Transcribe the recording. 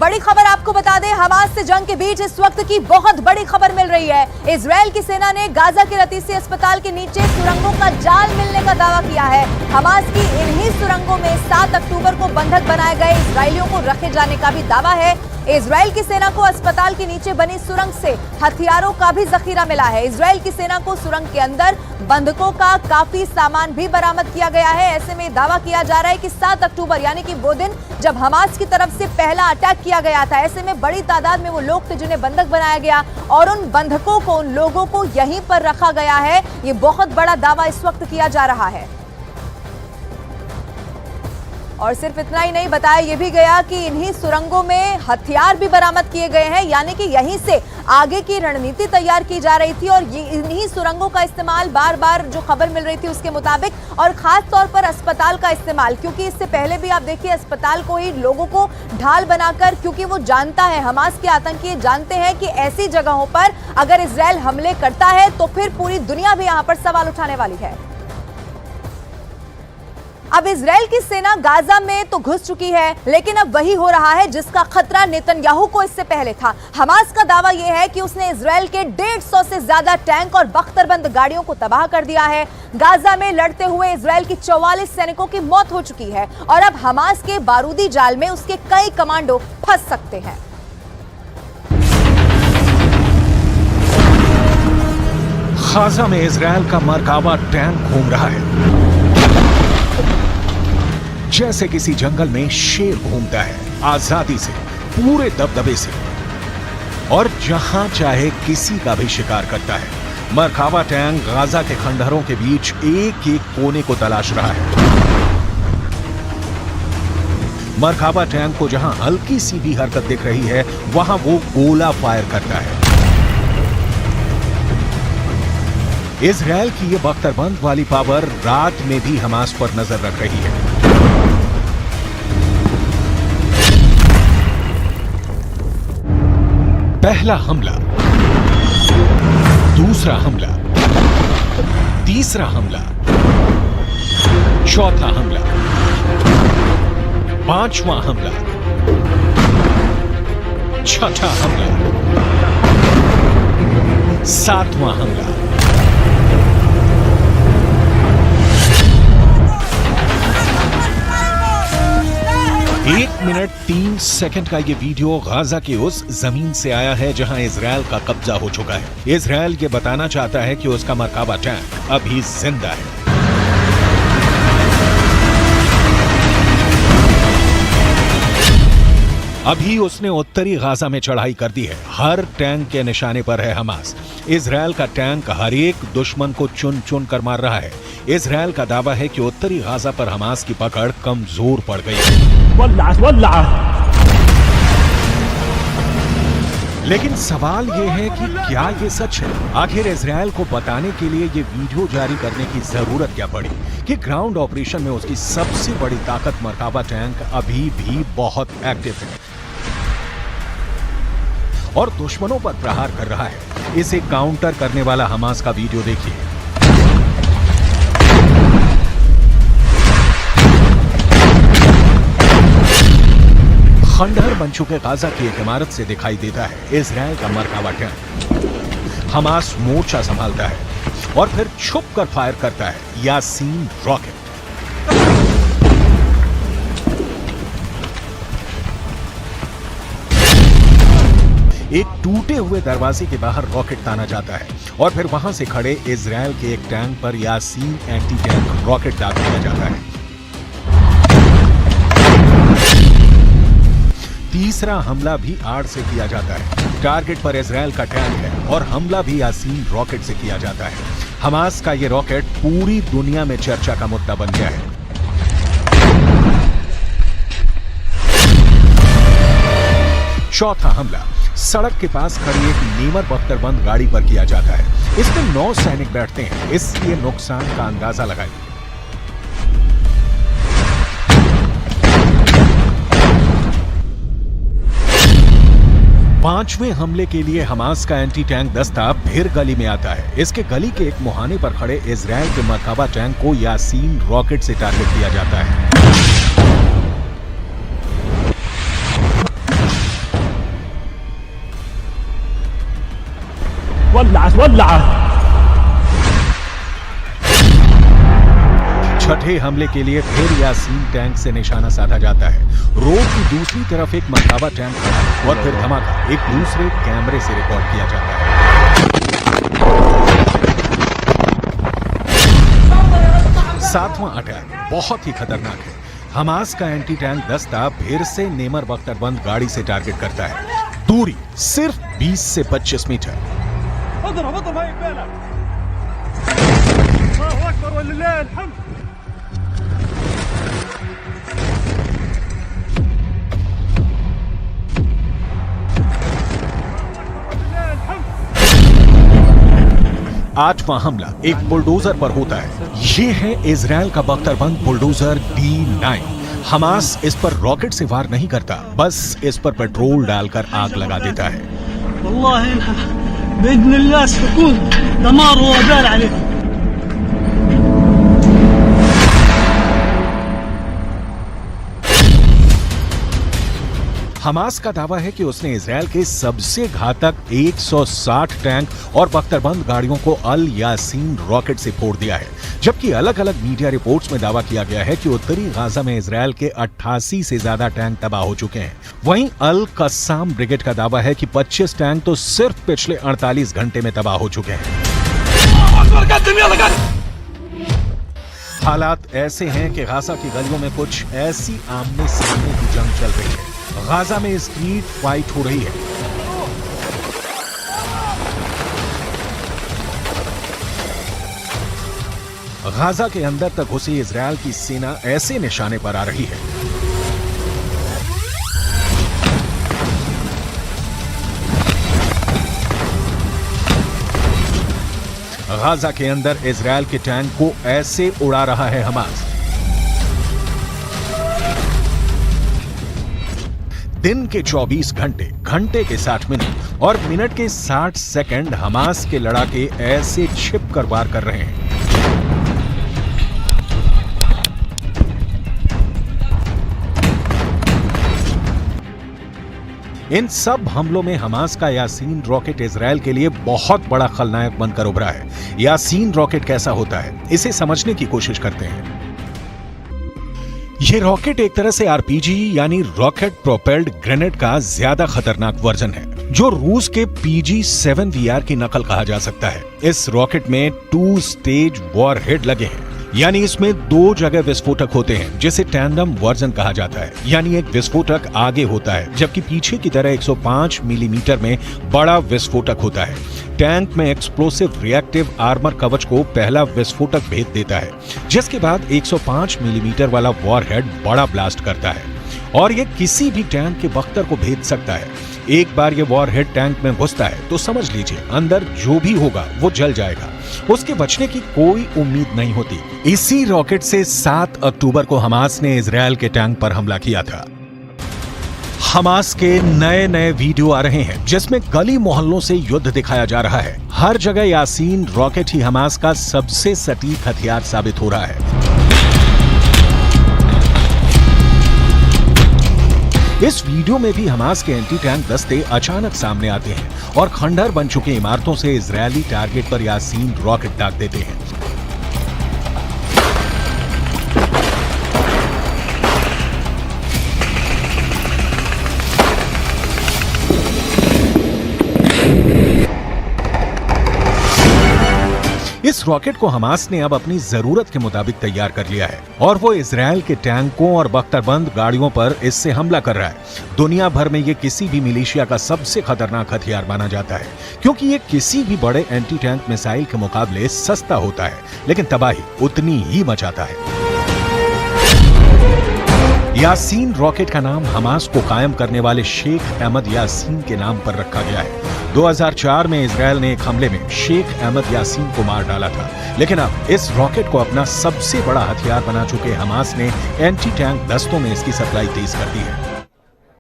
बड़ी खबर आपको बता दें, हमास से जंग के बीच इस वक्त की बहुत बड़ी खबर मिल रही है। इजरायल की सेना ने गाजा के रतीसी अस्पताल के नीचे सुरंगों का जाल मिलने का दावा किया है। हमास की इन्हीं सुरंगों में 7 अक्टूबर को बंधक बनाए गए इजरायलियों को रखे जाने का भी दावा है। इजरायल की सेना को अस्पताल के नीचे बनी सुरंग से हथियारों का भी जखीरा मिला है। इजरायल की सेना को सुरंग के अंदर बंधकों का काफी सामान भी बरामद किया गया है। ऐसे में दावा किया जा रहा है कि 7 अक्टूबर यानी कि वो दिन जब हमास की तरफ से पहला अटैक किया गया था, ऐसे में बड़ी तादाद में वो लोग थे जिन्हें बंधक बनाया गया और उन बंधकों को, उन लोगों को यहीं पर रखा गया है। ये बहुत बड़ा दावा इस वक्त किया जा रहा है। और सिर्फ इतना ही नहीं, बताया यह भी गया कि इन्हीं सुरंगों में हथियार भी बरामद किए गए हैं, यानी कि यहीं से आगे की रणनीति तैयार की जा रही थी और ये इन्हीं सुरंगों का इस्तेमाल बार बार जो खबर मिल रही थी उसके मुताबिक, और खास तौर पर अस्पताल का इस्तेमाल, क्योंकि इससे पहले भी आप देखिए अस्पताल को ही लोगों को ढाल बनाकर, क्योंकि वो जानता है, हमास के आतंकी जानते हैं कि ऐसी जगहों पर अगर इजरायल हमले करता है तो फिर पूरी दुनिया भी यहां पर सवाल उठाने वाली है। अब इजरायल की सेना गाजा में तो घुस चुकी है, लेकिन अब वही हो रहा है जिसका खतरा नेतन्याहू को इससे पहले था। हमास का दावा यह है कि उसने इजरायल के 150 से ज्यादा टैंक और बख्तरबंद गाड़ियों को तबाह कर दिया है। गाजा में लड़ते हुए इजरायल की 44 सैनिकों की मौत हो चुकी है और अब हमास के बारूदी जाल में उसके कई कमांडो फंस सकते हैं। गाजा में इजरायल का मरकाबा टैंक घूम रहा है, जैसे किसी जंगल में शेर घूमता है, आजादी से, पूरे दबदबे से, और जहां चाहे किसी का भी शिकार करता है। मरकाबा टैंक गाजा के खंडहरों के बीच एक एक कोने को तलाश रहा है। मरकाबा टैंक को जहां हल्की सी भी हरकत दिख रही है, वहां वो गोला फायर करता है। इजरायल की ये बख्तरबंद वाली पावर रात में भी हमास पर नजर रख रही है। पहला हमला, दूसरा हमला, तीसरा हमला, चौथा हमला, पांचवां हमला, छठा हमला, सातवां हमला। 1 मिनट 3 सेकंड का ये वीडियो गाजा के उस जमीन से आया है जहां इजरायल का कब्जा हो चुका है। इजरायल ये बताना चाहता है कि उसका मरकाबा टैंक अभी जिंदा है। अभी उसने उत्तरी गाजा में चढ़ाई कर दी है। हर टैंक के निशाने पर है हमास। इजरायल का टैंक हर एक दुश्मन को चुन चुन कर मार रहा है। इजरायल का दावा है कि उत्तरी गाजा पर हमास की पकड़ कमजोर पड़ गई है। लेकिन सवाल यह है कि क्या ये सच है? आखिर इजरायल को बताने के लिए ये वीडियो जारी करने की जरूरत क्या पड़ी कि ग्राउंड ऑपरेशन में उसकी सबसे बड़ी ताकत मरकाबा टैंक अभी भी बहुत एक्टिव है और दुश्मनों पर प्रहार कर रहा है। इसे काउंटर करने वाला हमास का वीडियो देखिए। खंडहर बन चुके गाजा की एक इमारत से दिखाई देता है इजरायल का मरकाबा टैंक। हमास मोर्चा संभालता है और फिर छुप कर फायर करता है यासीन रॉकेट। एक टूटे हुए दरवाजे के बाहर रॉकेट ताना जाता है और फिर वहां से खड़े इजरायल के एक टैंक पर यासीन एंटी टैंक रॉकेट दाग दिया जाता है। तीसरा हमला भी आड़ से किया जाता है। टारगेट पर इजरायल का टैंक है और हमला भी यासीन रॉकेट से किया जाता है। हमास का यह रॉकेट पूरी दुनिया में चर्चा का मुद्दा बन गया है। चौथा हमला सड़क के पास खड़ी एक नीमर बख्तरबंद गाड़ी पर किया जाता है। इसमें 9 सैनिक बैठते हैं, इसलिए नुकसान का अंदाजा लगाइए। पांचवें हमले के लिए हमास का एंटी टैंक दस्ता फिर गली में आता है। इसके गली के एक मुहाने पर खड़े इजरायल के मरकाबा टैंक को यासीन रॉकेट से टारगेट किया जाता है। छठे हमले के लिए फिर यासीन टैंक से निशाना साधा जाता है। रोड की दूसरी तरफ एक मरकाबा टैंक खड़ा है और फिर धमाका एक दूसरे कैमरे से रिकॉर्ड किया जाता है। सातवां अटैक बहुत ही खतरनाक है। हमास का एंटी टैंक दस्ता फिर से नेमर बख्तरबंद गाड़ी से टारगेट करता है। दूरी सिर्फ 20 से 25 मीटर। आठवां हमला एक बुलडोजर पर होता है। ये है इजराइल का बख्तरबंद बुलडोजर D9। हमास इस पर रॉकेट से वार नहीं करता, बस इस पर पेट्रोल डालकर आग लगा देता है। हमास का दावा है कि उसने इजराइल के सबसे घातक 160 टैंक और बख्तरबंद गाड़ियों को अल यासीन रॉकेट से फोड़ दिया है, जबकि अलग अलग मीडिया रिपोर्ट्स में दावा किया गया है कि उत्तरी गाजा में इजराइल के 88 से ज्यादा टैंक तबाह हो चुके हैं। वहीं अल कस्साम ब्रिगेड का दावा है कि 25 टैंक तो सिर्फ पिछले 48 घंटे में तबाह हो चुके हैं। हालात ऐसे हैं कि गाजा की गलियों में कुछ ऐसी आमने सामने की जंग चल रही है। गाजा में स्ट्रीट फाइट हो रही है। गाजा के अंदर तक घुसी इजराइल की सेना ऐसे निशाने पर आ रही है। गाजा के अंदर इजराइल के टैंक को ऐसे उड़ा रहा है हमास। दिन के 24 घंटे, घंटे के 60 मिनट और मिनट के 60 सेकंड हमास के लड़ाके ऐसे छिप कर वार कर रहे हैं। इन सब हमलों में हमास का यासीन रॉकेट इजराइल के लिए बहुत बड़ा खलनायक बनकर उभरा है। यासीन रॉकेट कैसा होता है, इसे समझने की कोशिश करते हैं। ये रॉकेट एक तरह से आरपीजी यानी रॉकेट प्रोपेल्ड ग्रेनेड का ज्यादा खतरनाक वर्जन है, जो रूस के PG-7VR की नकल कहा जा सकता है। इस रॉकेट में 2 स्टेज वॉरहेड लगे हैं, यानी इसमें 2 जगह विस्फोटक होते हैं, जिसे टैंडम वर्जन कहा जाता है। यानी एक विस्फोटक आगे होता है, जबकि पीछे की तरह 105 मिलीमीटर में बड़ा विस्फोटक होता है। टैंक में एक्सप्लोसिव रिएक्टिव आर्मर कवच को पहला विस्फोटक भेद देता है, जिसके बाद 105 मिलीमीटर वाला वॉरहेड बड़ा ब्लास्ट करता है और ये किसी भी टैंक के बख्तर को भेद सकता है। एक बार ये वॉरहेड टैंक में घुसता है तो समझ लीजिए अंदर जो भी होगा वो जल जाएगा, उसके बचने की कोई उम्मीद नहीं होती। इसी रॉकेट से 7 अक्टूबर को हमास ने इजराइल के टैंक पर हमला किया था। हमास के नए नए वीडियो आ रहे हैं जिसमें गली मोहल्लों से युद्ध दिखाया जा रहा है। हर जगह यासीन रॉकेट ही हमास का सबसे सटीक हथियार साबित हो रहा है। इस वीडियो में भी हमास के एंटी टैंक दस्ते अचानक सामने आते हैं और खंडहर बन चुकी इमारतों से इजरायली टारगेट पर यासीन रॉकेट दाग देते हैं। इस रॉकेट को हमास ने अब अपनी जरूरत के मुताबिक तैयार कर लिया है और वो इजराइल के टैंकों और बख्तरबंद गाड़ियों पर इससे हमला कर रहा है। दुनिया भर में ये किसी भी मिलिशिया का सबसे खतरनाक हथियार माना जाता है, क्योंकि ये किसी भी बड़े एंटी टैंक मिसाइल के मुकाबले सस्ता होता है, लेकिन तबाही उतनी ही मचाता है। यासीन रॉकेट का नाम हमास को कायम करने वाले शेख अहमद यासीन के नाम पर रखा गया है। 2004 में इजराइल ने एक हमले में शेख अहमद यासीन को मार डाला था, लेकिन अब इस रॉकेट को अपना सबसे बड़ा हथियार बना चुके हमास ने एंटी टैंक दस्तों में इसकी सप्लाई तेज कर दी है।